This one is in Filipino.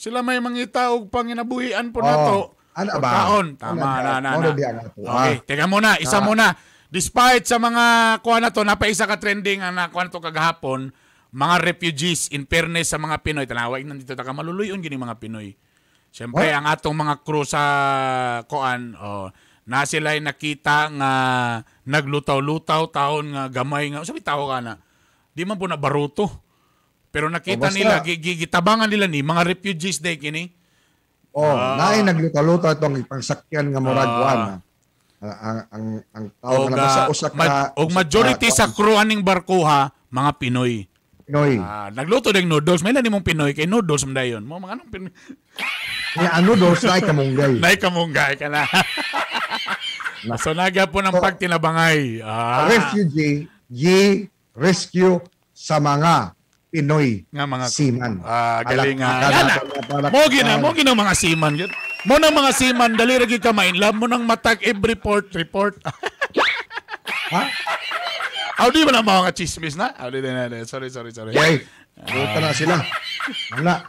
Sila may mangita og panginabuhian po nato. Ano ba? Kaon. Tama na. Okay, teka muna, isa muna. Despite sa mga kuha na to, napaisa ka trending ang nakuha na to kagahapon, mga refugees, in fairness sa mga Pinoy, tanawag nandito taka maluluyon gini mga Pinoy. Siyempre, ang atong mga crew sa kuan, na sila'y nakita nga naglutaw-lutaw, taon nga gamay nga, sabi tao ka na, di man po na baruto. Pero nakita nila, gitabangan nila ni, mga refugees day kini. Naay naglutaw-lutaw itong ipangsakyan nga muragwan. Ang tao na sa usa ka majority sa crew aning barkuha mga Pinoy. Nagluto ding noodles, may mong Pinoy kay noodles man dayon. Mo mga anong Pinoy. Noodles nay kamunggay. Nay kamunggay ka na. So naga po ng pagtinabangay. Refugee rescue sa mga Pinoy nga mga seaman. Galing nga. Mo gina mga seaman. Mo nang mga seaman dali ra gyud ka mainlove mo nang matag every report. Ha? Di ba na mga chismis na? Sorry. Okay. Buta na sila. Wala.